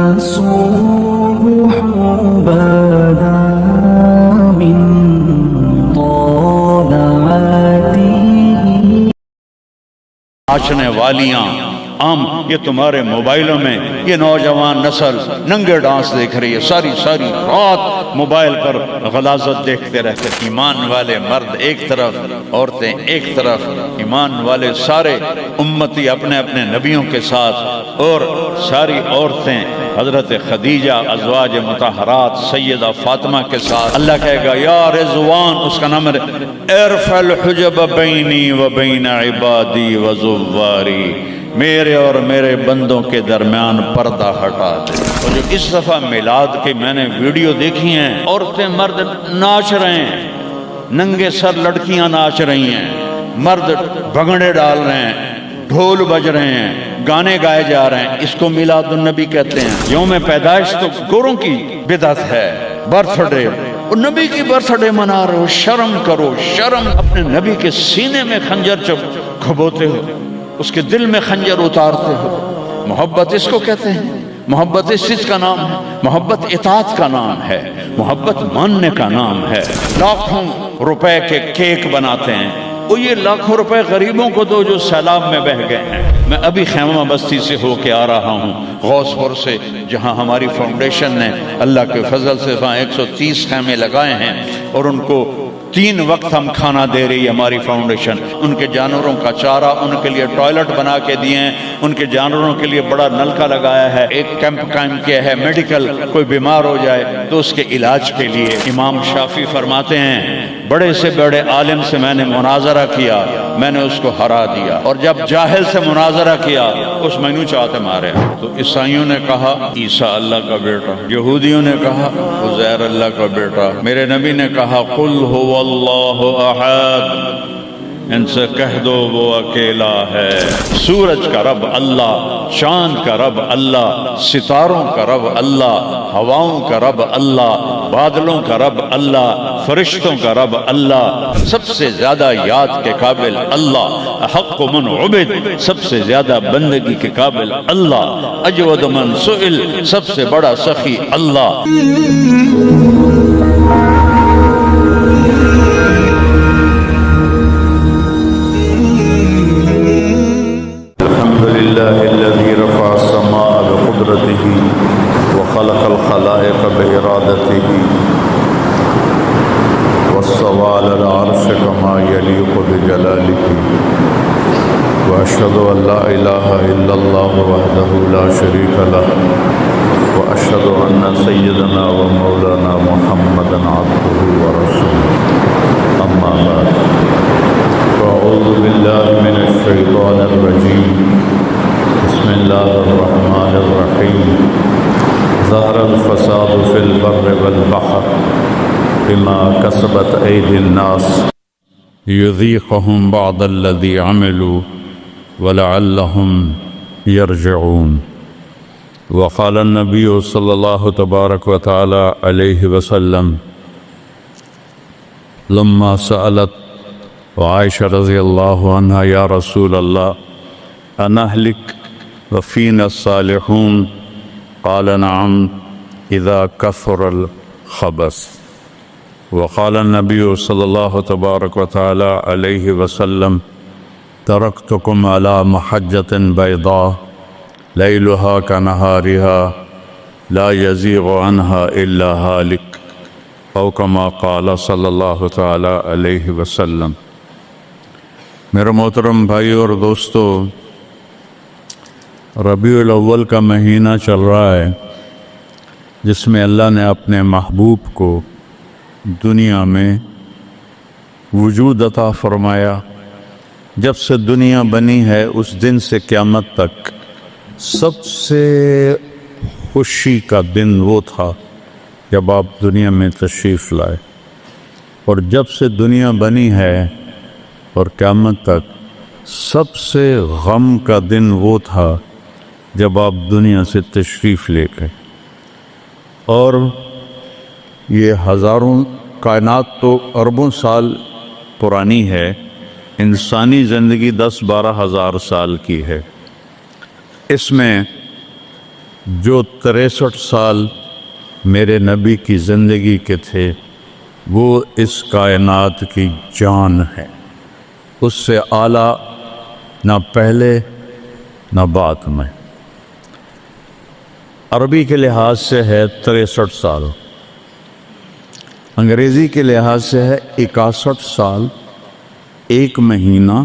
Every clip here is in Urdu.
الصبح بدا من طلعته ناچنے والیاں عام یہ تمہارے موبائلوں میں یہ نوجوان نسل ننگے ڈانس دیکھ رہی ہے، ساری رات موبائل پر غلاظت دیکھتے رہتے۔ ایمان والے مرد ایک طرف، عورتیں ایک طرف، ایمان والے سارے امتی اپنے اپنے نبیوں کے ساتھ، اور ساری عورتیں حضرت خدیجہ ازواج مطہرات سیدہ فاطمہ کے ساتھ۔ اللہ کہے گا یا رضوان، اس کا نام ہے ارفع الحجب بینی و بین عبادی و زواری، میرے اور میرے بندوں کے درمیان پردہ ہٹا دے۔ اور جو اس دفعہ میلاد کی میں نے ویڈیو دیکھی ہیں، عورتیں مرد ناچ رہے ہیں، ننگے سر لڑکیاں ناچ رہی ہیں، مرد بھنگڑے ڈال رہے ہیں، ڈھول بج رہے ہیں، گانے گائے جا رہے ہیں۔ اس کو میلاد النبی کہتے ہیں۔ یوم پیدائش تو گوروں کی بدعت ہے، برتھ ڈے، اور نبی کی برتھ ڈے منا رہے ہو، شرم کرو، شرم۔ اپنے نبی کے سینے میں خنجر کھبوتے ہو، اس کے دل میں خنجر اتارتے ہو۔ محبت اس کو کہتے ہیں، محبت اس چیز کا نام ہے، محبت اطاعت کا نام ہے، محبت ماننے کا نام ہے۔ لاکھوں روپے کے کیک بناتے ہیں، وہ یہ لاکھوں روپے غریبوں کو دو جو سیلاب میں بہہ گئے ہیں۔ میں ابھی خیمہ بستی سے ہو کے آ رہا ہوں، غوث پور سے، جہاں ہماری فاؤنڈیشن نے اللہ کے فضل سے وہاں 130 خیمے لگائے ہیں، اور ان کو 3 وقت ہم کھانا دے رہی ہے ہماری فاؤنڈیشن۔ ان کے جانوروں کا چارہ، ان کے لیے ٹوائلٹ بنا کے دیے ہیں، ان کے جانوروں کے لیے بڑا نلکا لگایا ہے، ایک کیمپ قائم کیا ہے میڈیکل، کوئی بیمار ہو جائے تو اس کے علاج کے لیے۔ امام شافعی فرماتے ہیں بڑے سے بڑے عالم سے میں نے مناظرہ کیا، میں نے اس کو ہرا دیا، اور جب جاہل سے مناظرہ کیا اس مینو چاہتے مارے۔ تو عیسائیوں نے کہا عیسیٰ اللہ کا بیٹا، یہودیوں نے کہا عزیر اللہ کا بیٹا، میرے نبی نے کہا قل هو اللہ احد، ان سے کہہ دو وہ اکیلا ہے۔ سورج کا رب اللہ، چاند کا رب اللہ، ستاروں کا رب اللہ، ہواؤں کا رب اللہ، بادلوں کا رب اللہ، فرشتوں کا رب اللہ، سب سے زیادہ یاد کے قابل اللہ، حق من عبد، سب سے زیادہ بندگی کے قابل اللہ، اجود من سئل، سب سے بڑا سخی اللہ۔ الذي رفع السماء بقدرته وخلق الخلائق بإرادته واستوى على العرش كما يليق بجلاله وأشهد أن لا إله إلا الله وحده لا شريك له وأشهد أن سيدنا ومولانا محمدا عبده ورسوله أما بعد فأعوذ بالله من الشيطان الرجيم بسم الله الرحمن الرحيم ظهر الفساد في البر والبحر بما كسبت أيدي الناس ليذيقهم بعض الذي عملوا ولعلهم يرجعون وقال النبي صلى الله تبارك وتعالى عليه وسلم لما سألت وعائشة رضي الله عنها يا رسول الله أنهلك وفينا الصالحون قال نعم إذا كثر الخبث وقال النبي صلى الله تبارك وتعالى عليه وسلم تركتكم على محجة بيضاء ليلها كنهارها لا يزيغ عنها إلا هالك أو كما قال صلى الله تعالى عليه وسلم۔ میرے محترم بھائی اور دوستو، ربیع الاول کا مہینہ چل رہا ہے جس میں اللہ نے اپنے محبوب کو دنیا میں وجود عطا فرمایا۔ جب سے دنیا بنی ہے اس دن سے قیامت تک سب سے خوشی کا دن وہ تھا جب آپ دنیا میں تشریف لائے، اور جب سے دنیا بنی ہے اور قیامت تک سب سے غم کا دن وہ تھا جب آپ دنیا سے تشریف لے گئے۔ اور یہ ہزاروں کائنات تو اربوں سال پرانی ہے، انسانی زندگی 10-12 ہزار سال کی ہے۔ اس میں جو 63 سال میرے نبی کی زندگی کے تھے وہ اس کائنات کی جان ہے، اس سے اعلیٰ نہ پہلے نہ بعد میں۔ عربی کے لحاظ سے ہے 63 سال، انگریزی کے لحاظ سے ہے 61 سال 1 مہینہ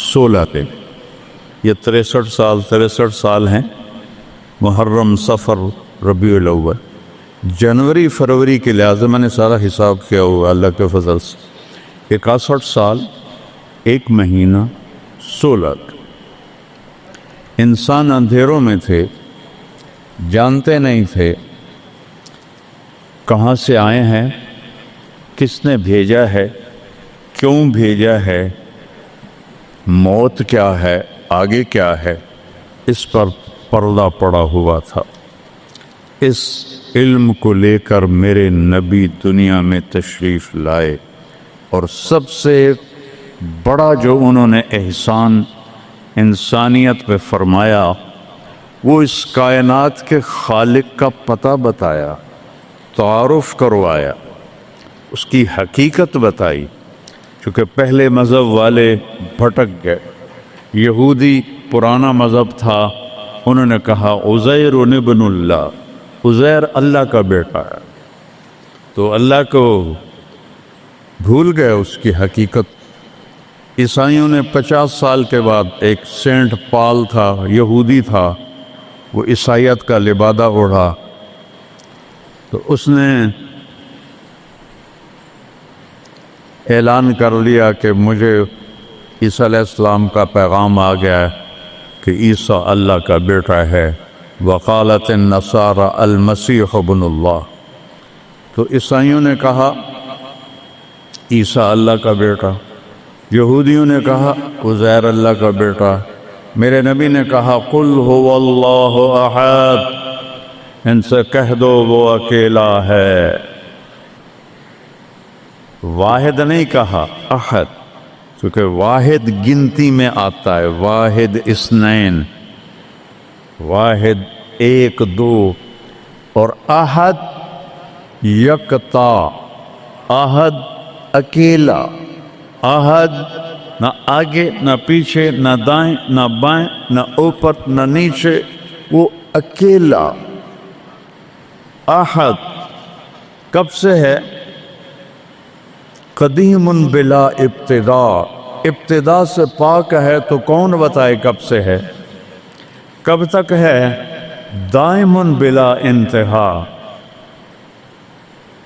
16 دن۔ یہ 63 سال ہیں، محرم، صفر، ربیع الاول، جنوری فروری کے لحاظ سے میں نے سارا حساب کیا ہوا اللہ کے فضل سے، 61 سال 1 مہینہ 16 دن۔ انسان اندھیروں میں تھے، جانتے نہیں تھے کہاں سے آئے ہیں، کس نے بھیجا ہے، کیوں بھیجا ہے، موت کیا ہے، آگے کیا ہے، اس پر پردہ پڑا ہوا تھا۔ اس علم کو لے کر میرے نبی دنیا میں تشریف لائے، اور سب سے بڑا جو انہوں نے احسان انسانیت پہ فرمایا وہ اس کائنات کے خالق کا پتہ بتایا، تعارف کروایا، اس کی حقیقت بتائی۔ چونکہ پہلے مذہب والے بھٹک گئے، یہودی پرانا مذہب تھا، انہوں نے کہا عزیر ابن اللہ، عزیر اللہ کا بیٹا ہے، تو اللہ کو بھول گئے اس کی حقیقت۔ عیسائیوں نے 50 سال کے بعد ایک سینٹ پال تھا، یہودی تھا، وہ عیسائیت کا لبادہ اوڑھا، تو اس نے اعلان کر لیا کہ مجھے عیسیٰ علیہ السلام کا پیغام آ گیا ہے کہ عیسیٰ اللہ کا بیٹا ہے، وقالت النصارى المسیح ابن اللہ۔ تو عیسائیوں نے کہا عیسیٰ اللہ کا بیٹا، یہودیوں نے کہا عزیر اللہ کا بیٹا، میرے نبی نے کہا قل هو اللہ احد، ان سے کہہ دو وہ اکیلا ہے۔ واحد نہیں کہا، احد، کیونکہ واحد گنتی میں آتا ہے، واحد اثنین، واحد 1 2، اور احد یکتا، احد اکیلا، احد نہ آگے نہ پیچھے، نہ دائیں نہ بائیں، نہ اوپر نہ نیچے، وہ اکیلا احد۔ کب سے ہے؟ قدیم بلا ابتدا، ابتدا سے پاک ہے، تو کون بتائے کب سے ہے، کب تک ہے؟ دائم بلا انتہا،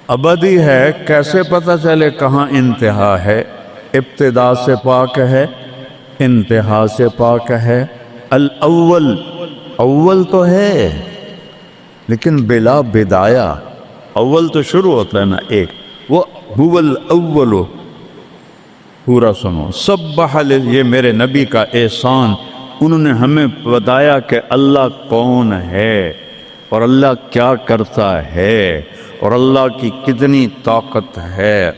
ابدی ہے، کیسے پتہ چلے کہاں انتہا ہے؟ ابتدا سے پاک ہے، انتہا سے پاک ہے۔ الاول، اول تو ہے لیکن بلا بدایا، اول تو شروع ہوتا ہے نا ایک، وہ هو الاول۔ پورا سنو، سبح، یہ میرے نبی کا احسان، انہوں نے ہمیں بتایا کہ اللہ کون ہے اور اللہ کیا کرتا ہے اور اللہ کی کتنی طاقت ہے۔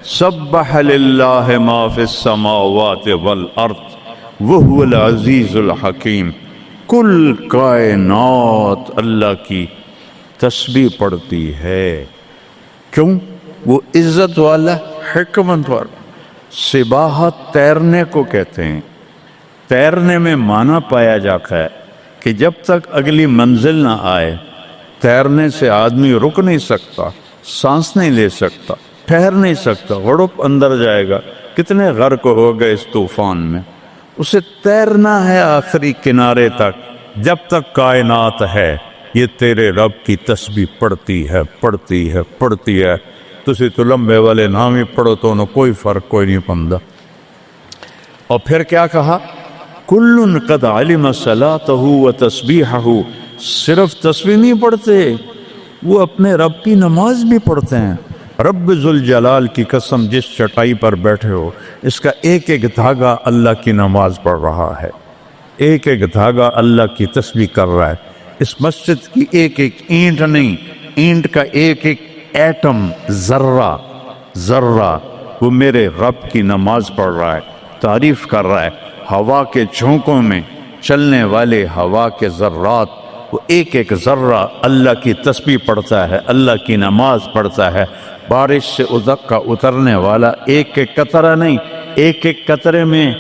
سبح للہ ما فی السماوات والارض وہو العزیز الحکیم، کل کائنات اللہ کی تسبیح پڑھتی ہے۔ کیوں؟ وہ عزت والا، حکمت والا۔ سباحت تیرنے کو کہتے ہیں، تیرنے میں معنی پایا جاتا ہے کہ جب تک اگلی منزل نہ آئے تیرنے سے آدمی رک نہیں سکتا، سانس نہیں لے سکتا، ٹھہر نہیں سکتا، غڑپ اندر جائے گا۔ کتنے غرق ہو گئے اس طوفان میں، اسے تیرنا ہے آخری کنارے تک۔ جب تک کائنات ہے یہ تیرے رب کی تسبیح پڑھتی ہے، پڑھتی ہے، پڑھتی ہے۔ تسی تو لمبے والے نام ہی پڑھو تو انہوں کوئی فرق کوئی نہیں پندہ۔ اور پھر کیا کہا؟ کل قد علم صلاتہ و تسبیحہ، صرف تسبیح نہیں پڑھتے، وہ اپنے رب کی نماز بھی پڑھتے ہیں۔ رب ذوالجلال کی قسم، جس چٹائی پر بیٹھے ہو اس کا ایک ایک دھاگا اللہ کی نماز پڑھ رہا ہے، ایک ایک دھاگا اللہ کی تسبیح کر رہا ہے۔ اس مسجد کی ایک ایک اینٹ نہیں، اینٹ کا ایک ایک ایٹم، ذرہ ذرہ، وہ میرے رب کی نماز پڑھ رہا ہے، تعریف کر رہا ہے۔ ہوا کے جھونکوں میں چلنے والے ہوا کے ذرات وہ ایک ایک ذرہ اللہ کی تسبیح پڑھتا ہے، اللہ کی نماز پڑھتا ہے۔ بارش سے کا اترنے والا ایک ایک قطرہ نہیں، ایک ایک قطرے میں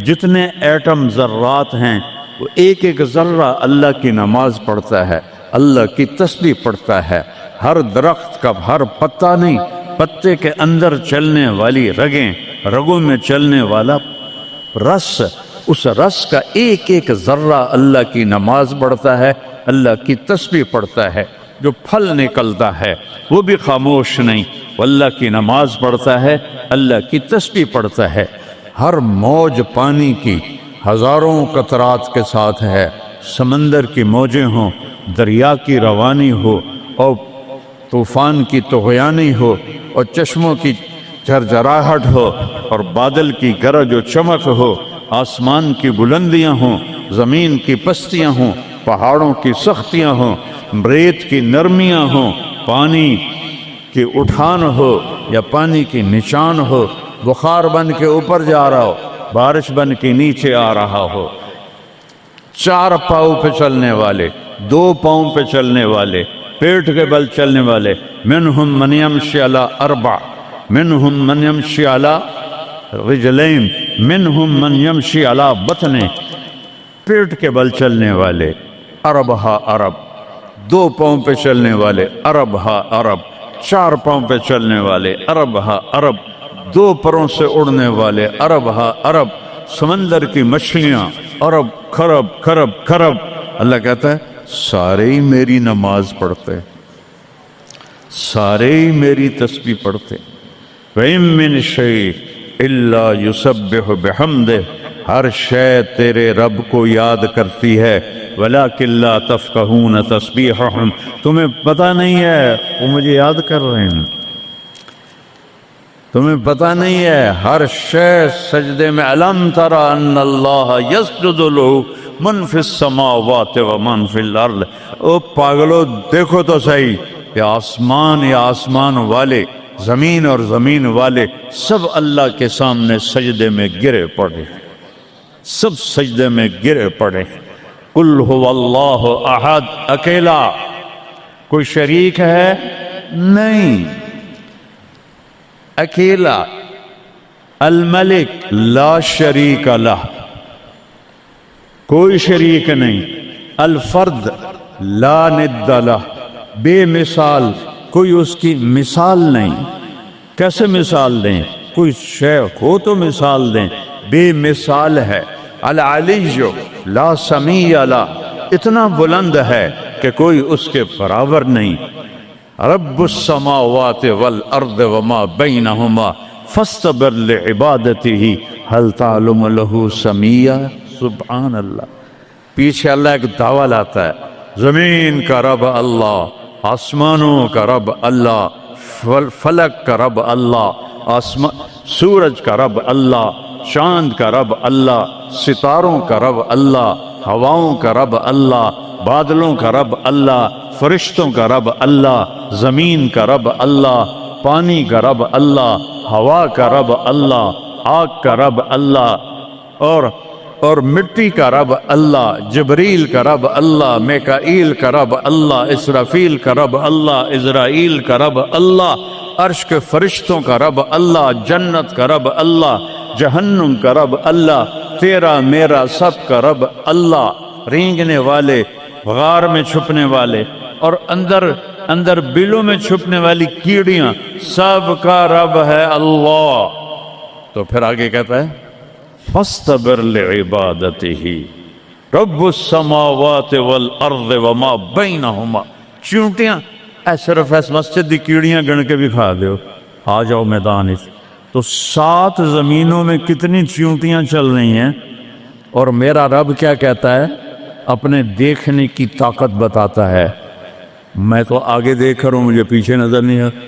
جتنے ایٹم ذرات ہیں وہ ایک ایک ذرہ اللہ کی نماز پڑھتا ہے، اللہ کی تسبیح پڑھتا ہے۔ ہر درخت کا ہر پتا نہیں، پتے کے اندر چلنے والی رگیں، رگوں میں چلنے والا رس، اس رس کا ایک ایک ذرہ اللہ کی نماز پڑھتا ہے، اللہ کی تسبیح پڑھتا ہے۔ جو پھل نکلتا ہے وہ بھی خاموش نہیں، وہ اللہ کی نماز پڑھتا ہے، اللہ کی تسبیح پڑھتا ہے۔ ہر موج پانی کی ہزاروں قطرات کے ساتھ ہے، سمندر کی موجیں ہوں، دریا کی روانی ہو، اور طوفان کی طغیانی ہو، اور چشموں کی جھرجھراہٹ ہو، اور بادل کی گرج و چمک ہو، آسمان کی بلندیاں ہوں، زمین کی پستیاں ہوں، پہاڑوں کی سختیاں ہوں، ریت کی نرمیاں ہوں، پانی کی اٹھان ہو یا پانی کی نشان ہو، بخار بن کے اوپر جا رہا ہو، بارش بن کے نیچے آ رہا ہو، چار پاؤں پہ چلنے والے، دو پاؤں پہ چلنے والے، پیٹ کے بل چلنے والے، منہم من یمشی علی اربع، منہم من یمشی علی رجلین، منہم من یمشی علی بطن، پیٹ کے بل چلنے والے، عرب ہا عرب، دو پاؤں پہ چلنے والے، عرب ہا عرب، چار پاؤں پہ چلنے والے، عرب ہا عرب، دو پروں سے اڑنے والے، عرب ہا عرب، سمندر کی مچھلیاں، عرب کھرب کھرب کھرب۔ اللہ کہتا ہے سارے ہی میری نماز پڑھتے، سارے ہی میری تسبیح پڑھتے۔ وَإِن مِّن شَيْءٍ إِلَّا يُسَبِّحُ بِحَمْدِهِ، ہر شے تیرے رب کو یاد کرتی ہے، وَلَٰكِن لَّا تَفْقَهُونَ تَسْبِيحَهُمْ، تمہیں پتہ نہیں ہے وہ مجھے یاد کر رہے ہیں، تمہیں پتہ نہیں ہے۔ ہر شے سجدے میں، أَلَمْ تَرَ أَنَّ اللَّهَ يَسْجُدُ لَهُ مَن فِي السَّمَاوَاتِ وَمَن فِي الْأَرْضِ، او پاگلو دیکھو تو صحیح کہ آسمان یا آسمان والے، زمین اور زمین والے سب اللہ کے سامنے سجدے میں گرے پڑے، سب سجدے میں گرے پڑے۔ قل هو اللہ احد، اکیلا، کوئی شریک ہے نہیں، اکیلا، الملک لا شریک لہ، کوئی شریک نہیں، الفرد لا ند لہ، بے مثال، کوئی اس کی مثال نہیں۔ کیسے مثال دیں؟ کوئی شے ہو تو مثال دیں، بے مثال ہے۔ العلی لا سمیع لہ، اتنا بلند ہے کہ کوئی اس کے برابر نہیں۔ رب السماوات والارض وما بینہما فاستبر لعبادتہ هل تعلم له سمیع، سبحان اللہ۔ پیچھے اللہ ایک دعویٰ لاتا ہے، زمین کا رب اللہ، آسمانوں کا رب اللہ، فلک کا رب اللہ، سورج کا رب اللہ، چاند کا رب اللہ، ستاروں کا رب اللہ، ہواؤں کا رب اللہ، بادلوں کا رب اللہ، فرشتوں کا رب اللہ، زمین کا رب اللہ، پانی کا رب اللہ، ہوا کا رب اللہ، آگ کا رب اللہ، اور مٹی کا رب اللہ، جبریل کا رب اللہ، میکائیل کا رب اللہ، اسرافیل کا رب اللہ، عزرائیل کا رب اللہ، عرش کے فرشتوں کا رب اللہ، جنت کا رب اللہ، جہنم کا رب اللہ، تیرا میرا سب کا رب اللہ، رینگنے والے، غار میں چھپنے والے، اور اندر بلوں میں چھپنے والی کیڑیاں، سب کا رب ہے اللہ۔ تو پھر آگے کہتا ہے فاستبر لعبادتہ رب السماوات والارض وما بینہما، چونٹیاں صرف اس مسجد دی کیڑیاں گن کے بھی کھا دیو، آ جاؤ میدان اس۔ تو 7 زمینوں میں کتنی چونٹیاں چل رہی ہیں، اور میرا رب کیا کہتا ہے؟ اپنے دیکھنے کی طاقت بتاتا ہے۔ میں تو آگے دیکھ رہا ہوں، مجھے پیچھے نظر نہیں آ رہا،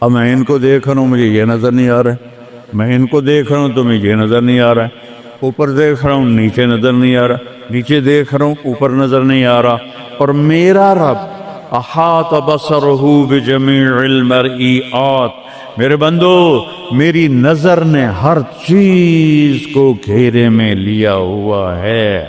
اب میں ان کو دیکھ رہا ہوں، مجھے یہ نظر نہیں آ رہا ہے، میں ان کو دیکھ رہا ہوں تو مجھے یہ نظر نہیں آ رہا ہے، اوپر دیکھ رہا ہوں نیچے نظر نہیں آ رہا، نیچے دیکھ رہا ہوں اوپر نظر نہیں آ رہا۔ اور میرا رب احاط بصرہ بجمیع المرئیات، میرے بندو میری نظر نے ہر چیز کو گھیرے میں لیا ہوا ہے،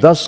10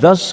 10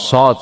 7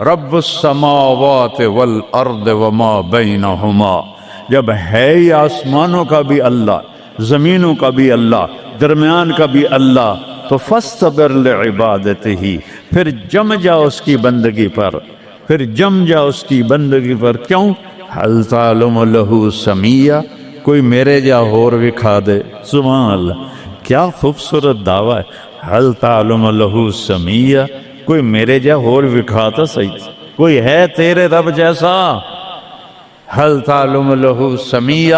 رب السماوات والارض وما بینہما، جب ہے ہی آسمانوں کا بھی اللہ، زمینوں کا بھی اللہ، درمیان کا بھی اللہ، تو فاصطبر لعبادتہ، پھر جم جا اس کی بندگی پر، پھر جم جا اس کی بندگی پر۔ کیوں؟ حل تعلم لہ سمیہ، کوئی میرے جا ہور وکھا دے۔ سبحان اللہ، کیا خوبصورت دعویٰ ہے۔ حل تعلم لہ سمیہ، کوئی میرے جا ہور وکھا تا صحیح، کوئی ہے تیرے رب جیسا؟ حل تعلم لہ سمیہ،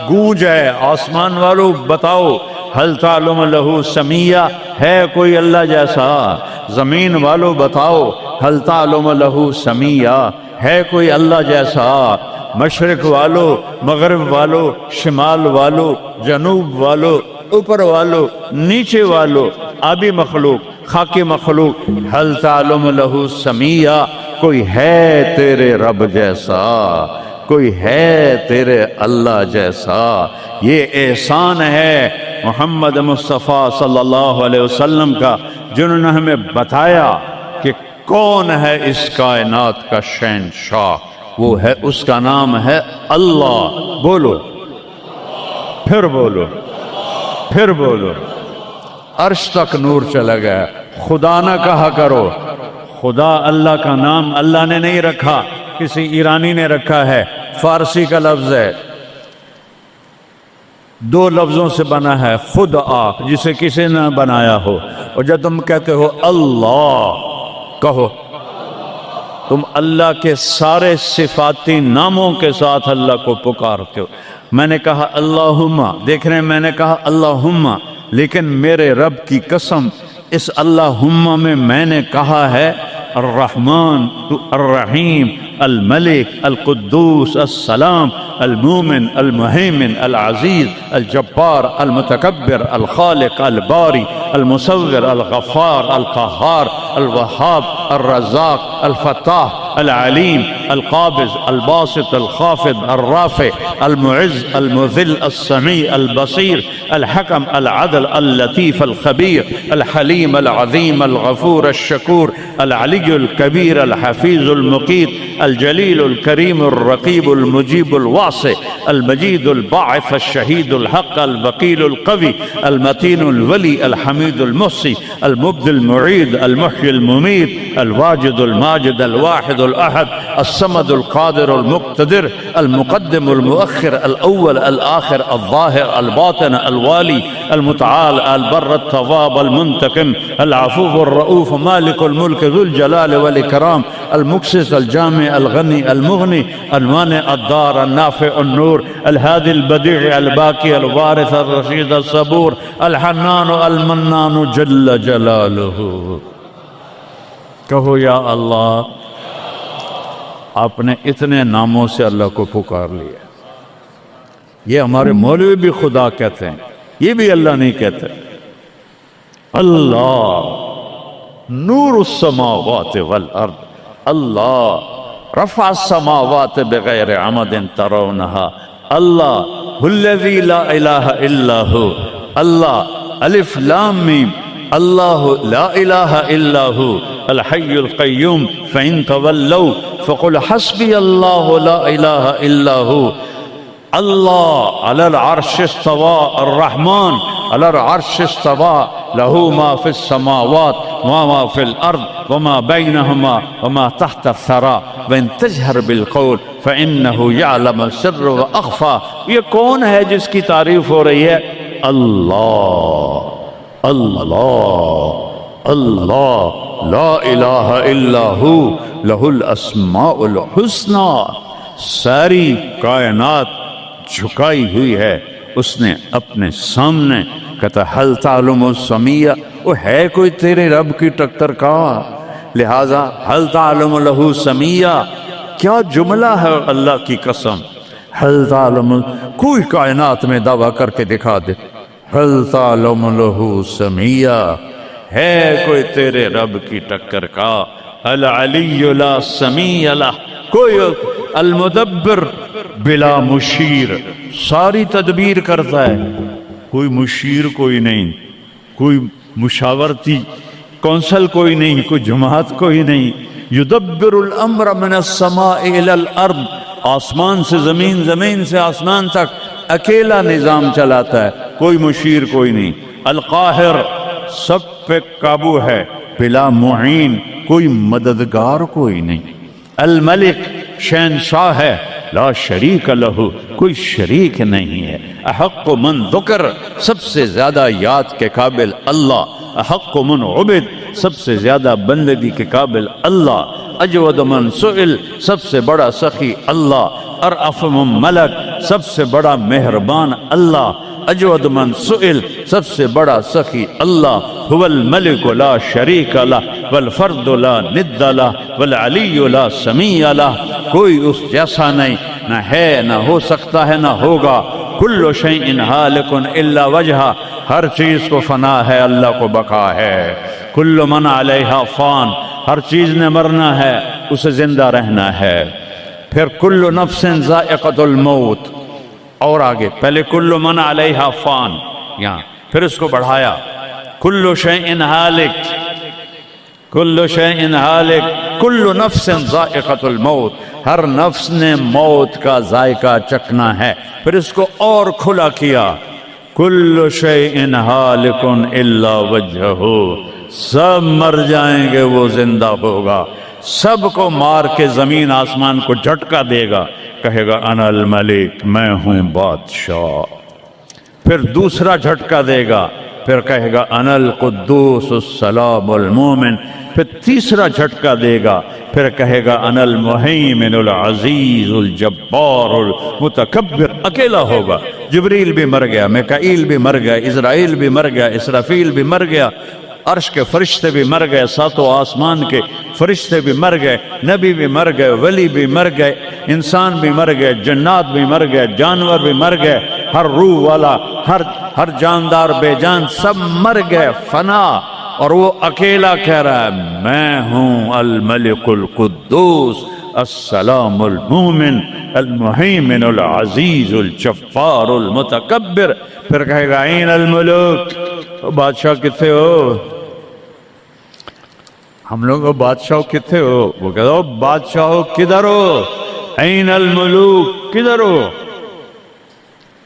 گونج ہے آسمان والو بتاؤ، حل تعلم لہ سمیہ، ہے کوئی اللہ جیسا؟ زمین والو بتاؤ، حل تعلم لہ سمیہ، ہے کوئی اللہ جیسا؟ مشرق والو، مغرب والو، شمال والو، جنوب والو، اوپر والو، نیچے والو، آبی مخلوق، خاکی مخلوق، حل تعلم لہ سمیہ، کوئی ہے تیرے رب جیسا؟ کوئی ہے تیرے اللہ جیسا؟ یہ احسان ہے محمد مصطفیٰ صلی اللہ علیہ وسلم کا، جنہوں نے ہمیں بتایا کہ کون ہے اس کائنات کا شہنشاہ۔ وہ ہے، اس کا نام ہے اللہ۔ بولو، پھر بولو، پھر بولو۔ عرش تک نور چلا گیا۔ خدا نہ کہا کرو، خدا اللہ کا نام اللہ نے نہیں رکھا، کسی ایرانی نے رکھا ہے، فارسی کا لفظ ہے، دو لفظوں سے بنا ہے، خدا جسے کسی نے بنایا ہو، اور جب تم کہتے ہو اللہ، کہو تم اللہ کے سارے صفاتی ناموں کے ساتھ اللہ کو پکارتے ہو۔ میں نے کہا اللہم، دیکھ رہے ہیں میں نے کہا اللہم، لیکن میرے رب کی قسم اس اللہم میں نے کہا ہے الرحمن، الرحیم، الملک، القدوس، السلام، المومن، المہیمن، العزیز، الجبار، المتکبر، الخالق، الباری، المصور، الغفار، القہار، الوہاب، الرزاق، الفتاح، العلیم، القابض، الباسط، الخافض، الرافع، المعز، المذل، السمیع، البصیر، الحکم، العدل، اللطیف، الخبیر، الحلیم، العظیم، الغفور، الشکور، العلی الکبیر، الحفیظ، المقیت، الجلیل، الکریم، الرقیب، المجیب، الواسع، المجید، الباعث، الشہید، الحق، الوکیل، القوی، المتین، الولی، الحمید، المحصی، المبدی، المعید، المحیی، الممیت، الواجد، الماجد، الواحد، الأحد، الصمد، القادر، المقتدر، المقدم، المؤخر، الأول، الآخر، الظاهر، الباطن، الوالي، المتعال، البر، التواب، المنتقم، العفو، الرؤوف، مالك الملك، ذو الجلال والإكرام، المقسط، الجامع، الغني، المغني، المانع، الضار، النافع، النور، الهادي، البديع، الباقي، الوارث، الرشيد، الصبور، الحنان، المنان، جل جلاله۔ کہو یا اللہ۔ آپ نے اتنے ناموں سے اللہ کو پکار لیا۔ یہ ہمارے مولوی بھی خدا کہتے ہیں، یہ بھی اللہ نہیں کہتے۔ اللہ نور السماوات والارض، اللہ رفع السماوات بغیر عمد ترونها، اللہ الذی لا الہ الا ہو، اللہ الف لام میم، اللہ لا الہ الا ہو الحی القیوم، فإن تولوا فقل حسبی اللہ لا الہ الا ہو۔ اللہ علی العرش استوى، الرحمن علی العرش استوى، له ما في السماوات وما في الأرض وما بينهما وما تحت الثرى وإن تجهر بالقول فإنه يعلم السر وأخفى۔ یہ کون ہے جس کی تعریف ہو رہی ہے؟ اللہ، اللہ، اللہ، لا الہ الا ہو لہ الاسماء الحسنی۔ ساری کائنات جھکائی ہوئی ہے اس نے اپنے سامنے۔ کہتا حل تعلم السمیہ، وہ ہے کوئی تیرے رب کی ٹکر کا؟ لہذا حل تعلم لہ سمیہ، کیا جملہ ہے اللہ کی قسم۔ حل تعلم، کوئی کائنات میں دعویٰ کر کے دکھا دے حل تعلم لہ سمیہ، ہے کوئی تیرے رب کی ٹکر کا؟ العلی لا سمیع لہ، کوئی المدبر بلا مشیر، ساری تدبیر کرتا ہے، کوئی مشیر کوئی نہیں، کوئی مشاورتی کونسل کوئی نہیں، کوئی جماعت کوئی نہیں، یدبر الامر من السماء الى الارض، آسمان سے زمین، زمین سے آسمان تک اکیلا نظام چلاتا ہے، کوئی مشیر کوئی نہیں۔ القاہر، سب پہ قابو ہے، بلا معین، کوئی مددگار کوئی نہیں۔ الملک، شہنشاہ ہے، لا شریک لہ، کوئی شریک نہیں ہے۔ احق من ذکر، سب سے زیادہ یاد کے قابل اللہ۔ احق من عبد، سب سے زیادہ بندگی کے قابل اللہ۔ اجود من سئل، سب سے بڑا سخی اللہ۔ ارأف من ملک، سب سے بڑا مہربان اللہ۔ اجود من سئل، سب سے بڑا سخی اللہ۔ هو الملک لا شریک لہ والفرد لا ند لہ والعلی لا سمیع لہ، کوئی اس جیسا نہیں، نہ ہے، نہ ہو سکتا ہے، نہ ہوگا۔ کل شیء ہالک الا وجہہ، ہر چیز کو فنا ہے، اللہ کو بقا ہے۔ کل من علیہا فان، ہر چیز نے مرنا ہے، اسے زندہ رہنا ہے۔ پھر کل نفس ذائقۃ الموت، اور آگے پہلے کل من علیہا فان یہاں، پھر اس کو بڑھایا کل شیء ہالک، کل شیء ہالک، کل نفس ذائقۃ الموت، ہر نفس نے موت کا ذائقہ چکھنا ہے۔ پھر اس کو اور کھلا کیا، کل شیء ہالک الا وجہہ، سب مر جائیں گے، وہ زندہ ہوگا، سب کو مار کے زمین آسمان کو جھٹکا دے گا، کہے گا انا الملک، میں ہوں بادشاہ۔ پھر دوسرا جھٹکا دے گا، پھر کہے گا انا القدوس السلام المومن۔ پھر تیسرا جھٹکا دے گا، پھر کہے گا انا المہیمن العزیز الجبار المتکبر۔ اکیلا ہوگا، جبریل بھی مر گیا، میکائیل بھی مر گیا، اسرائیل بھی مر گیا، اسرافیل بھی مر گیا، عرش کے فرشتے بھی مر گئے، ساتوں آسمان کے فرشتے بھی مر گئے، نبی بھی مر گئے، ولی بھی مر گئے، انسان بھی مر گئے، جنات بھی مر گئے، جانور بھی مر گئے، ہر روح والا، ہر جاندار بے جان سب مر گئے، فنا۔ اور وہ اکیلا کہہ رہا ہے میں ہوں الملک القدوس السلام المومن المہیمن العزیز الجبار المتکبر۔ پھر کہے گا این الملوک، بادشاہ کتنے ہو؟ ہم لوگ بادشاہ کتنے ہو؟ وہ کہتا ہو بادشاہ کدھر ہو؟ این الملوک، کدھر ہو؟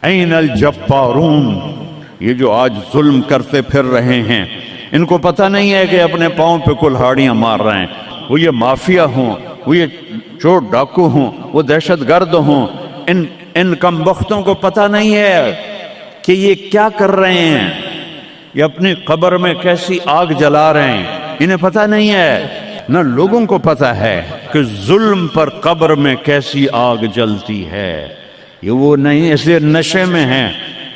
این الجبارون، یہ جو آج ظلم کرتے پھر رہے ہیں، ان کو پتہ نہیں ہے کہ اپنے پاؤں پہ کلہاڑیاں مار رہے ہیں۔ وہ یہ مافیا ہوں، وہ یہ چور ڈاکو ہوں، وہ دہشت گرد ہوں، ان کم بختوں کو پتہ نہیں ہے کہ یہ کیا کر رہے ہیں، یہ اپنی قبر میں کیسی آگ جلا رہے ہیں، انہیں پتہ نہیں ہے۔ نہ لوگوں کو پتہ ہے کہ ظلم پر قبر میں کیسی آگ جلتی ہے، یہ وہ نہیں، اس لیے نشے میں ہیں۔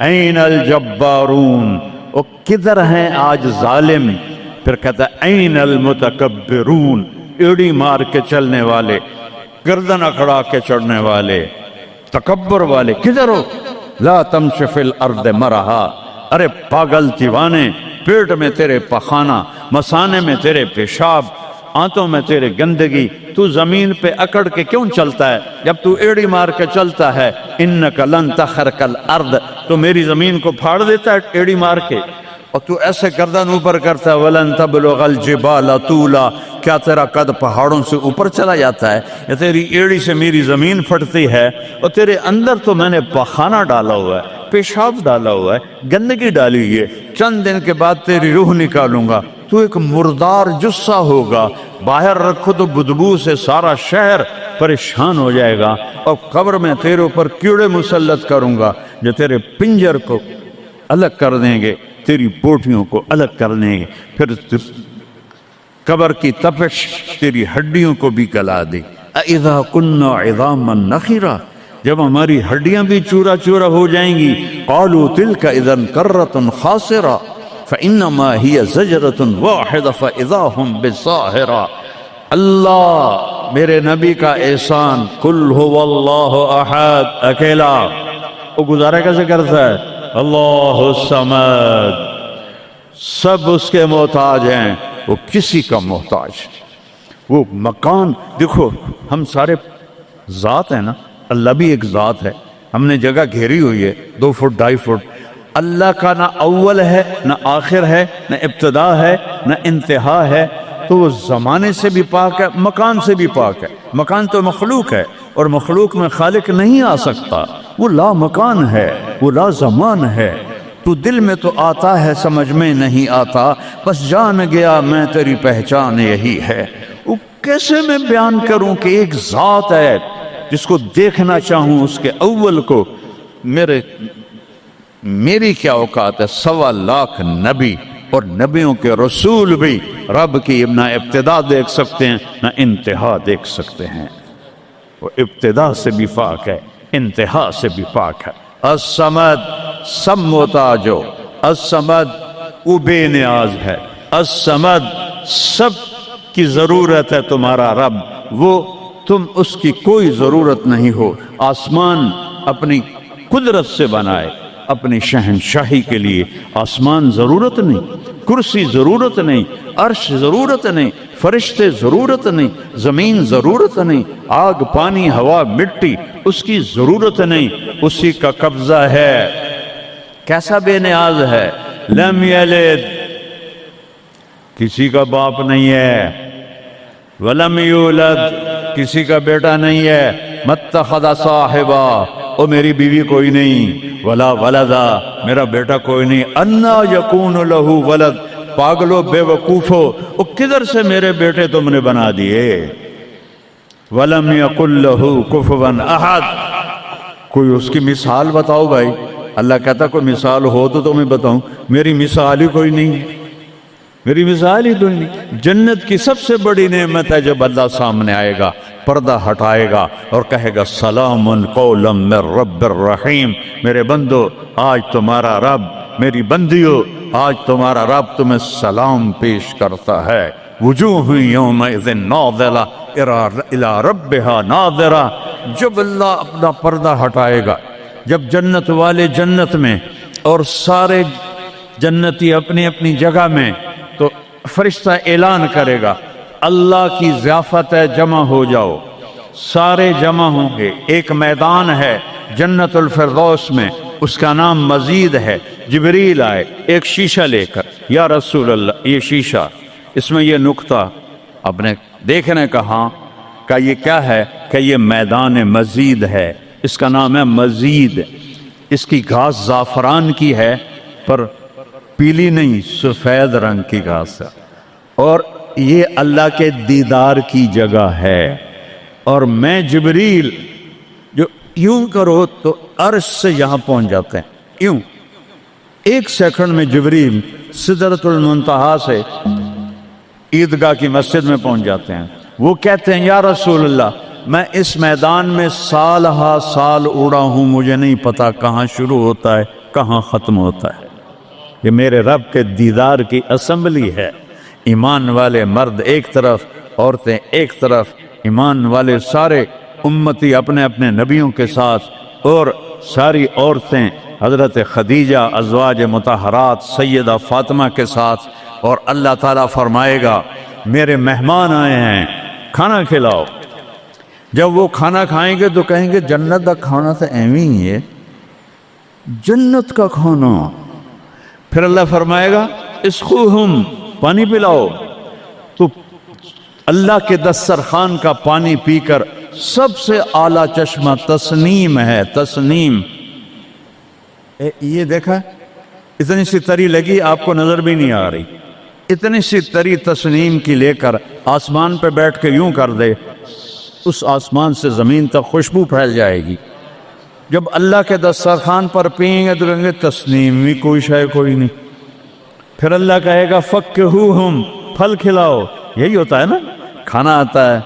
این الجبارون، وہ کدھر ہیں آج ظالم؟ پھر کہتا ہے این المتکبرون، ایڑی مار کے چلنے والے، گردن اکھڑا کے چڑھنے والے، تکبر والے، کدھر ہو؟ لا تمش فی الارض مرحا، ارے پاگل دیوانے، پیٹ میں تیرے پخانہ، مثانے میں تیرے پیشاب، آنتوں میں تیرے گندگی، تو زمین پہ اکڑ کے کیوں چلتا ہے جب تو ایڑی مار کے چلتا ہے؟ انک لن تخرق الارض، تو میری زمین کو پھاڑ دیتا ہے ایڑی مار کے، اور تو ایسے گردن اوپر کرتا ہے۔ ولن تبلغ الجبال طولا، کیا تیرا قد پہاڑوں سے اوپر چلا جاتا ہے؟ یا تیری ایڑی سے میری زمین پھٹتی ہے؟ اور تیرے اندر تو میں نے پخانہ ڈالا ہوا ہے، پیشاب ڈالا ہوا ہے، گندگی ڈالی ہوئی ہے، چند دن کے بعد تیری روح نکالوں گا، تو ایک مردار جثہ ہوگا، باہر رکھو تو بدبو سے سارا شہر پریشان ہو جائے گا، اور قبر میں تیرے اوپر کیڑے مسلط کروں گا جو تیرے پنجر کو الگ کر دیں گے، تیری بوٹیوں کو الگ کر دیں گے، پھر قبر کی تپش تیری ہڈیوں کو بھی گلا دے۔ اذا كنا عظاما نخرا، جب ہماری ہڈیاں بھی چورا چورا ہو جائیں گی، قالوا تلك اذا كرة خاسرة فانما هي زجرة واحدة فاذا هم بالساهرة۔ اللہ میرے نبی کا احسان، قل هو اللہ احد، اکیلا، وہ گزارا کیسے کرتا ہے؟ اللہ الصمد، سب اس کے محتاج ہیں، وہ کسی کا محتاج۔ وہ مکان دیکھو، ہم سارے ذات ہیں نا، اللہ بھی ایک ذات ہے، ہم نے جگہ گھیری ہوئی ہے 2 فٹ 2.5 فٹ۔ اللہ کا نہ اول ہے، نہ آخر ہے، نہ ابتدا ہے، نہ انتہا ہے۔ تو وہ زمانے سے بھی پاک ہے، مکان سے بھی پاک ہے۔ مکان تو مخلوق ہے اور مخلوق میں خالق نہیں آ سکتا، وہ لا مکان ہے، وہ لا زمان ہے۔ تو دل میں تو آتا ہے، سمجھ میں نہیں آتا، بس جان گیا میں تیری پہچان یہی ہے۔ وہ کیسے میں بیان کروں کہ ایک ذات ہے جس کو دیکھنا چاہوں اس کے اول کو، میری کیا اوقات ہے؟ 1.25 لاکھ نبی اور نبیوں کے رسول بھی رب کی نہ ابتدا دیکھ سکتے ہیں نہ انتہا دیکھ سکتے ہیں۔ وہ ابتدا سے بھی پاک ہے، انتہا سے بھی پاک ہے۔ الصمد، سب محتاجو، الصمد وہ بے نیاز ہے، الصمد سب کی ضرورت ہے تمہارا رب، وہ تم اس کی کوئی ضرورت نہیں ہو۔ آسمان اپنی قدرت سے بنائے، اپنی شہنشاہی کے لیے آسمان ضرورت نہیں، کرسی ضرورت نہیں، عرش ضرورت نہیں، فرشتے ضرورت نہیں، زمین ضرورت نہیں، آگ پانی ہوا مٹی اس کی ضرورت نہیں، اسی کا قبضہ ہے۔ کیسا بے نیاز ہے؟ لم یلد، کسی کا باپ نہیں ہے، ولم یولد، کسی کا بیٹا نہیں ہے، متخذ صاحبہ، او میری بیوی کوئی نہیں، ولا ولدا، میرا بیٹا کوئی نہیں، انا یکون لہ ولد، پاگلو بے وقوفو، او کدھر سے میرے بیٹے تم نے بنا دیے؟ ولم یکن لہ کفوا احد، کوئی اس کی مثال بتاؤ بھائی۔ اللہ کہتا کوئی مثال ہو تو میں بتاؤں، میری مثال ہی کوئی نہیں ہے، میری مثال ہی کوئی نہیں۔ جنت کی سب سے بڑی نعمت ہے جب اللہ سامنے آئے گا، پردہ ہٹائے گا اور کہے گا سلام قولا من رب الرحیم، میرے بندو آج تمہارا رب، میری بندیو آج تمہارا رب تمہیں سلام پیش کرتا ہے۔ وجوہ یومئذ ناظرہ الی ربہا ناظرہ، جب اللہ اپنا پردہ ہٹائے گا، جب جنت والے جنت میں اور سارے جنتی اپنی اپنی جگہ میں، تو فرشتہ اعلان کرے گا اللہ کی ضیافت ہے، جمع ہو جاؤ۔ سارے جمع ہوں گے، ایک میدان ہے جنت الفردوس میں، اس کا نام مزید ہے۔ جبریل آئے ایک شیشہ لے کر، یا رسول اللہ یہ شیشہ، اس میں یہ نقطہ آپ نے دیکھنے کہا کہ یہ کیا ہے؟ کہ یہ میدان مزید ہے، اس کا نام ہے مزید۔ اس کی گھاس زعفران کی ہے پر پیلی نہیں، سفید رنگ کی گھاس ہے، اور یہ اللہ کے دیدار کی جگہ ہے۔ اور میں جبریل جو یوں کرو تو عرش سے یہاں پہنچ جاتے ہیں، یوں 1 سیکنڈ میں جبریل سدرۃ المنتہا سے عیدگاہ کی مسجد میں پہنچ جاتے ہیں۔ وہ کہتے ہیں یا رسول اللہ میں اس میدان میں سال ہا سال اڑا ہوں، مجھے نہیں پتا کہاں شروع ہوتا ہے کہاں ختم ہوتا ہے۔ یہ میرے رب کے دیدار کی اسمبلی ہے، ایمان والے مرد ایک طرف، عورتیں ایک طرف، ایمان والے سارے امتی اپنے اپنے نبیوں کے ساتھ، اور ساری عورتیں حضرت خدیجہ ازواج مطہرات سیدہ فاطمہ کے ساتھ، اور اللہ تعالیٰ فرمائے گا میرے مہمان آئے ہیں کھانا کھلاؤ۔ جب وہ کھانا کھائیں گے تو کہیں گے جنت کا کھانا تو ایویں ہی ہے، جنت کا کھانا۔ پھر اللہ فرمائے گا اسقوہم، پانی پلاؤ، تو اللہ کے دسترخوان کا پانی پی کر سب سے اعلیٰ چشمہ تسنیم ہے، تسنیم۔ یہ دیکھا اتنی سی تری لگی آپ کو نظر بھی نہیں آ رہی، اتنی سی تری تسنیم کی لے کر آسمان پہ بیٹھ کے یوں کر دے، اس آسمان سے زمین تک خوشبو پھیل جائے گی۔ جب اللہ کے دسترخوان پر پئیں گے تو کہیں گے تسنیم بھی کوئی شے کوئی نہیں۔ پھر اللہ کہے گا فکہوہم، پھل کھلاؤ۔ یہی ہوتا ہے نا، کھانا آتا ہے،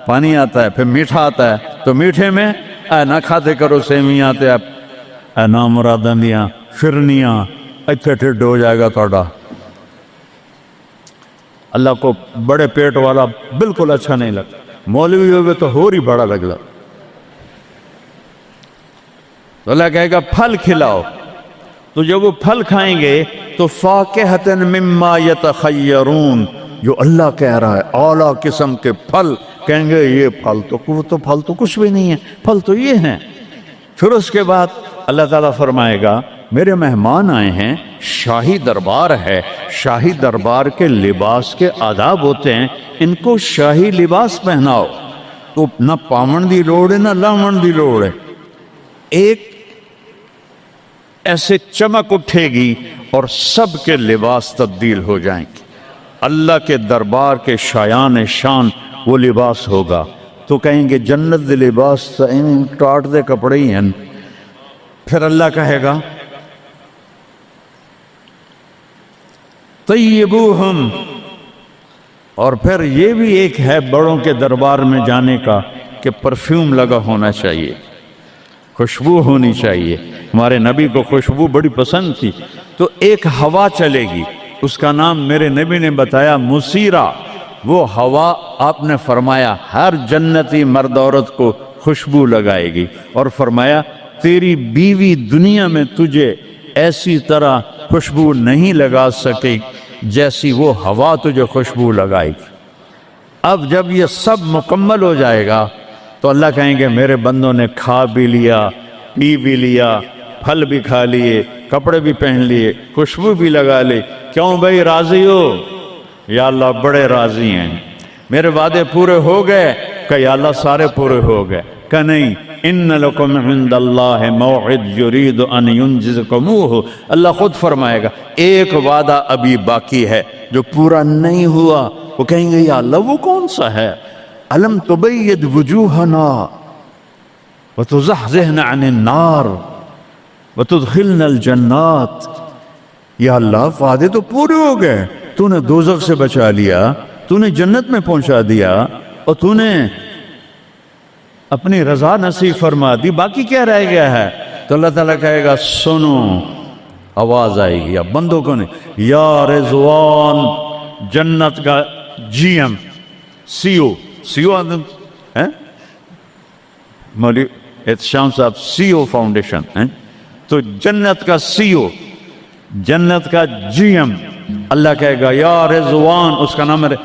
پانی آتا ہے، پھر میٹھا آتا ہے، تو میٹھے میں اے نہ کھاتے کرو سیویاں تے اے نامراداں دیاں فرنیاں، اتنے ٹھڈ ہو جائے گا توڑا۔ اللہ کو بڑے پیٹ والا بالکل اچھا نہیں لگتا، مولوی ہوئے تو اور ہی بڑا لگتا۔ تو اللہ کہے گا پھل کھلاؤ، تو جب وہ پھل کھائیں گے تو فاکہۃ مما یتخیرون، جو اللہ کہہ رہا ہے اعلیٰ قسم کے پھل، کہیں گے یہ پھل تو کچھ بھی نہیں ہے، پھل تو یہ ہیں۔ پھر اس کے بعد اللہ تعالیٰ فرمائے گا میرے مہمان آئے ہیں، شاہی دربار ہے، شاہی دربار کے لباس کے آداب ہوتے ہیں، ان کو شاہی لباس پہناؤ تو نہ پاون دی لوڑ ہے نہ لاون دی لوڑ ہے، ایک ایسے چمک اٹھے گی اور سب کے لباس تبدیل ہو جائیں گے۔ اللہ کے دربار کے شایان شان وہ لباس ہوگا تو کہیں گے جنت دے لباس ٹاٹ دے کپڑے ہی ہیں۔ پھر اللہ کہے گا طیبوہم، اور پھر یہ بھی ایک ہے بڑوں کے دربار میں جانے کا کہ پرفیوم لگا ہونا چاہیے، خوشبو ہونی چاہیے۔ ہمارے نبی کو خوشبو بڑی پسند تھی، تو ایک ہوا چلے گی، اس کا نام میرے نبی نے بتایا مسیرہ۔ وہ ہوا آپ نے فرمایا ہر جنتی مرد عورت کو خوشبو لگائے گی، اور فرمایا تیری بیوی دنیا میں تجھے ایسی طرح خوشبو نہیں لگا سکے جیسی وہ ہوا تجھے خوشبو لگائے گی۔ اب جب یہ سب مکمل ہو جائے گا تو اللہ کہیں گے میرے بندوں نے کھا بھی لیا، پی بھی لیا، پھل بھی کھا لیے، کپڑے بھی پہن لیے، خوشبو بھی لگا لی، کیوں بھائی راضی ہو؟ یا اللہ بڑے راضی ہیں، میرے وعدے پورے ہو گئے؟ کہ یا اللہ سارے پورے ہو گئے۔ کہ نہیں، ان لکم عند اللہ موعد یرید ان ینجزکموہ، اللہ خود فرمائے گا ایک وعدہ ابھی باقی ہے جو پورا نہیں ہوا۔ وہ کہیں گے یا اللہ وہ کون سا ہے؟ الم تبید وجوہنا وتزحزحنا عن النار وتدخلنا الجنات، یا اللہ وعدے تو پورے ہو گئے، تو نے دوزخ سے بچا لیا، تو نے جنت میں پہنچا دیا، اور تو نے اپنی رضا نصیب فرما دی، باقی کیا رہ گیا ہے؟ تو اللہ تعالیٰ کہے گا سنو، آواز آئے گی، اب بندوں کو نہیں، یا رضوان، جنت کا جی ایم سی او آدم ہے مولوی احتشام صاحب، سی او فاؤنڈیشن ہے، تو جنت کا سی او، جنت کا جی ایم، اللہ کہے گا یا رضوان، اس کا نام ہے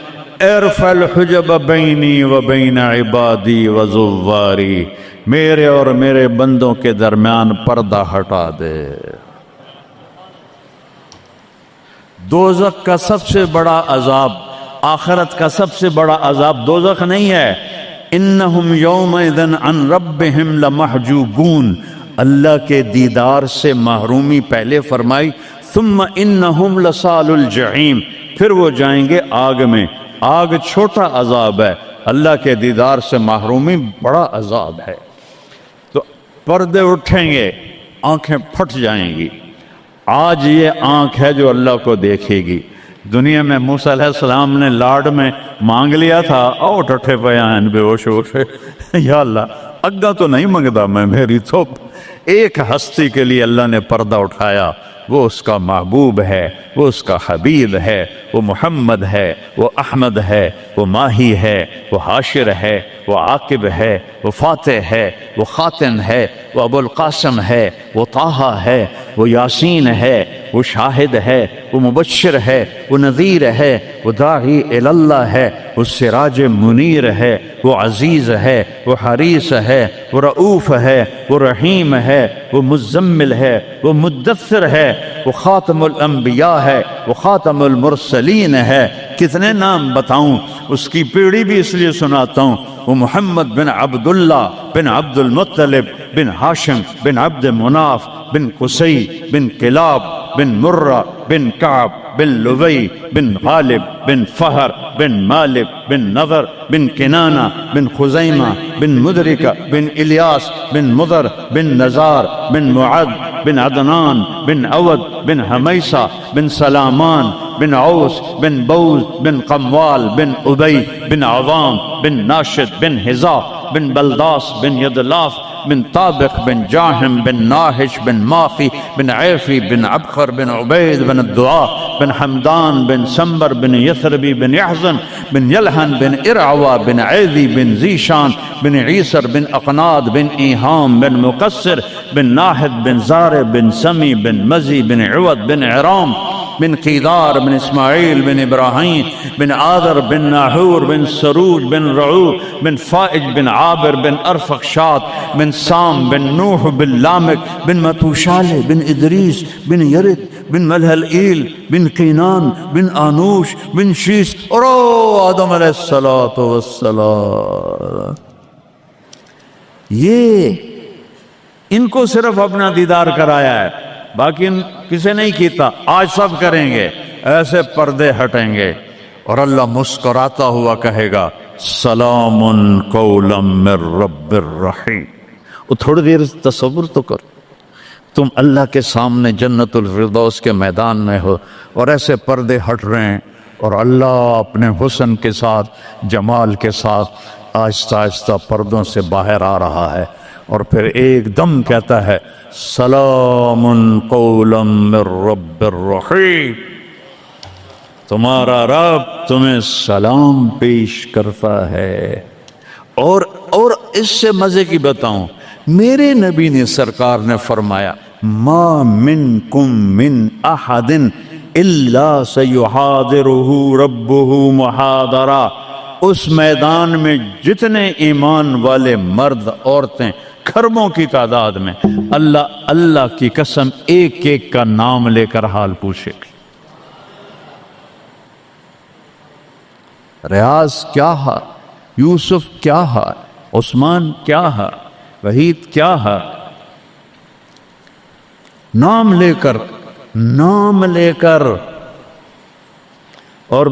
ارفع الحجب بینی و بین عبادی و زواری، میرے اور میرے بندوں کے درمیان پردہ ہٹا دے۔ دوزخ کا سب سے بڑا عذاب، آخرت کا سب سے بڑا عذاب دوزخ نہیں ہے، انہم یومئذ عن ربہم لمحجوبون، اللہ کے دیدار سے محرومی پہلے فرمائی، ثم انہم لصال الجحیم، پھر وہ جائیں گے آگ میں۔ آگ چھوٹا عذاب ہے، اللہ کے دیدار سے محرومی بڑا عذاب ہے۔ تو پردے اٹھیں گے، آنکھیں پھٹ جائیں گی۔ آج یہ آنکھ ہے جو اللہ کو دیکھے گی۔ دنیا میں موسیٰ علیہ السلام نے لاڈ میں مانگ لیا تھا، او ٹھٹھے پیان بے ہوش ہوش، یا اللہ اگا تو نہیں منگتا میں، میری تو ایک ہستی کے لیے اللہ نے پردہ اٹھایا، وہ اس کا محبوب ہے، وہ اس کا حبیب ہے، وہ محمد ہے، وہ احمد ہے، وہ ماہی ہے، وہ حاشر ہے، وہ عاقب ہے، وہ فاتح ہے، وہ خاتم ہے، وہ ابو القاسم ہے، وہ طٰہٰ ہے، وہ یاسین ہے، وہ شاہد ہے، وہ مبشر ہے، وہ نذیر ہے، وہ داعی الی اللہ ہے، وہ سراج منیر ہے، وہ عزیز ہے، وہ حریص ہے، وہ رؤوف ہے، وہ رحیم ہے، وہ مزمل ہے، وہ مدثر ہے، وہ خاتم الانبیاء ہے، وہ خاتم المرسلین ہے۔ کتنے نام بتاؤں، اس کی پیڑھی بھی اس لیے سناتا ہوں۔ وہ محمد بن عبداللہ بن عبد المطلب بن ہاشم بن عبد مناف بن قصی بن کلاب بن مرہ بن کعب بن لبی بن غالب بن فہر بن مالک بن نضر بن کنانہ بن خزیمہ بن مدرکہ بن الیاس بن مضر بن نزار بن معد بن عدنان بن عود بن حمیسہ بن سلامان بن عوس بن بوز بن قموال بن ابی بن عوام بن ناشد بن حذا بن بلداس بن یدلاف بن طابق بن جاہم بن ناہش بن مافی بن عیفی بن عبخر بن عبید بن الدعاء بن حمدان بن سمبر بن یثربی بن یحزن بن یلحن بن ارعوا بن عیدی بن زیشان بن عیسر بن اقناد بن ایہام بن مقصر بن ناحد بن زار بن سمی بن مزی بن عود بن عرام بن قیدار بن اسماعیل بن ابراہیم بن آذر بن ناحور بن سروج بن رعو بن فائج بن عابر بن ارفخشاد بن سام بن نوح بن لامک بن متوشالہ بن ادریس بن یرد بن ملہلئیل بن قینان بن آنوش بن شیس اور آدم علیہ السلام. یہ ان کو صرف اپنا دیدار کرایا ہے، باقی کسے نہیں کیتا. آج سب کریں گے، ایسے پردے ہٹیں گے اور اللہ مسکراتا ہوا کہے گا سلام قولا من رب الرحیم. وہ تھوڑی دیر تصور تو کرو، تم اللہ کے سامنے جنت الفردوس کے میدان میں ہو اور ایسے پردے ہٹ رہے ہیں اور اللہ اپنے حسن کے ساتھ، جمال کے ساتھ آہستہ آہستہ پردوں سے باہر آ رہا ہے اور پھر ایک دم کہتا ہے سلام قولا من رب الرحیم. تمہارا رب تمہیں سلام پیش کرتا ہے. اور اس سے مزے کی بتاؤں، میرے نبی نے سرکار نے فرمایا ما منکم من احد الا سیحاضرہ ربہ محاضرہ. اس میدان میں جتنے ایمان والے مرد عورتیں کھربوں کی تعداد میں، اللہ کی قسم ایک ایک کا نام لے کر حال پوچھے گی. ریاض کیا ہے، یوسف کیا ہے، عثمان کیا ہے، وحید کیا ہے، نام لے کر. اور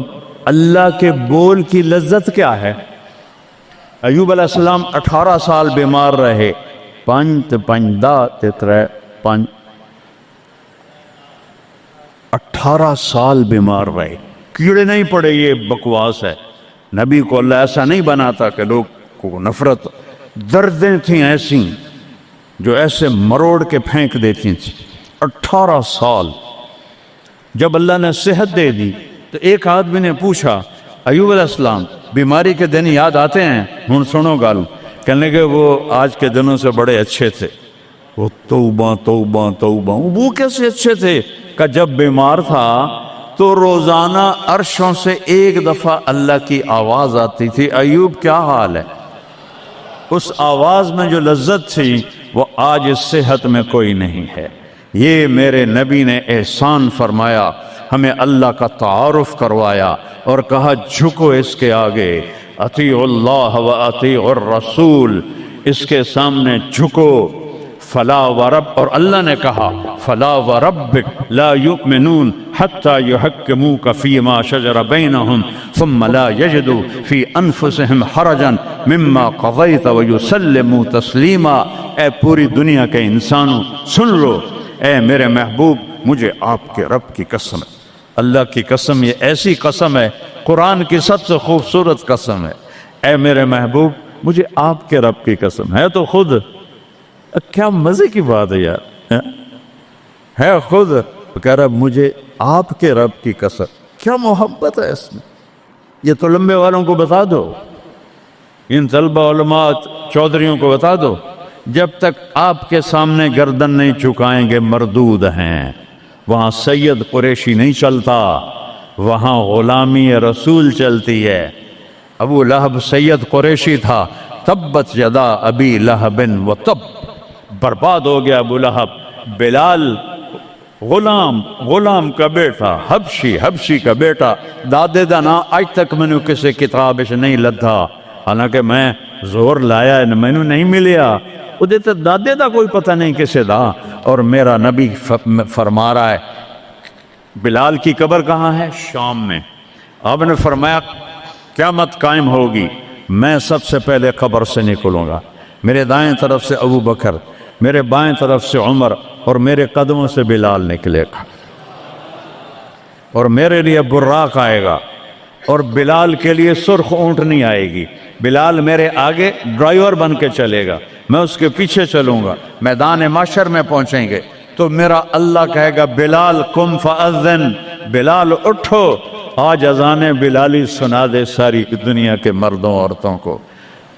اللہ کے بول کی لذت کیا ہے. ایوب علیہ السلام 18 سال بیمار رہے. 18 سال بیمار رہے، کیڑے نہیں پڑے. یہ بکواس ہے. نبی کو اللہ ایسا نہیں بناتا کہ لوگ کو نفرت. دردیں تھیں ایسی جو ایسے مروڑ کے پھینک دیتی تھیں. 18 سال. جب اللہ نے صحت دے دی تو ایک آدمی نے پوچھا ایوب علیہ السلام بیماری کے دن یاد آتے ہیں؟ ہن سنو گال. کہنے کہ وہ آج کے دنوں سے بڑے اچھے تھے. وہ توبہ توبہ توبہ. وہ کیسے اچھے تھے؟ کہ جب بیمار تھا تو روزانہ عرشوں سے ایک دفعہ اللہ کی آواز آتی تھی ایوب کیا حال ہے. اس آواز میں جو لذت تھی وہ آج اس صحت میں کوئی نہیں ہے. یہ میرے نبی نے احسان فرمایا، ہمیں اللہ کا تعارف کروایا اور کہا جھکو اس کے آگے، اطیعوا اللہ و اطیعوا الرسول، اس کے سامنے جھکو. فلا ورب، اور اللہ نے کہا فلا وربک لا یؤمنون حتی یحکموک فیما شجر بینہم ثم لا یجدوا فی انفسہم حرجا مما قضیت ویسلموا تسلیما. اے پوری دنیا کے انسانوں سن لو، اے میرے محبوب مجھے آپ کے رب کی قسم ہے. اللہ کی قسم، یہ ایسی قسم ہے، قرآن کی سب سے خوبصورت قسم ہے. اے میرے محبوب مجھے آپ کے رب کی قسم ہے. تو خود کیا مزے کی بات ہے یار، ہے خود کہہ رہا مجھے آپ کے رب کی قسم. کیا محبت ہے اس میں. یہ تو لمبے والوں کو بتا دو، ان طلبہ علماء چودھریوں کو بتا دو، جب تک آپ کے سامنے گردن نہیں جھکائیں گے مردود ہیں. وہاں سید قریشی نہیں چلتا، وہاں غلامی رسول چلتی ہے. ابو لہب سید قریشی تھا. تبت یدا ابی لہب و تب، برباد ہو گیا ابو لہب. بلال غلام کا بیٹا، حبشی کا بیٹا، دادے دا نا آج تک میں نے کسی کتاب سے نہیں لدھا، حالانکہ میں زور لایا میں نے نہیں ملیا. وہ دیتے دادے دا کوئی پتہ نہیں کسے دا. اور میرا نبی فرما رہا ہے بلال کی قبر کہاں ہے؟ شام میں. آپ نے فرمایا قیامت قائم ہوگی، میں سب سے پہلے قبر سے نکلوں گا. میرے دائیں طرف سے ابو بکر، میرے بائیں طرف سے عمر، اور میرے قدموں سے بلال نکلے گا. اور میرے لیے براق آئے گا، اور بلال کے لیے سرخ اونٹ نہیں آئے گی. بلال میرے آگے ڈرائیور بن کے چلے گا، میں اس کے پیچھے چلوں گا. میدان محشر میں پہنچیں گے تو میرا اللہ کہے گا بلال قم فاذن، بلال اٹھو، آج اذان بلالی سنا دے ساری دنیا کے مردوں عورتوں کو.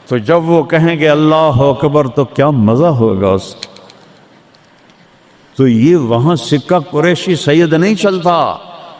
تو جب وہ کہیں گے اللہ اکبر تو کیا مزہ ہوگا اس کا. تو یہ وہاں سکہ قریشی سید نہیں چلتا،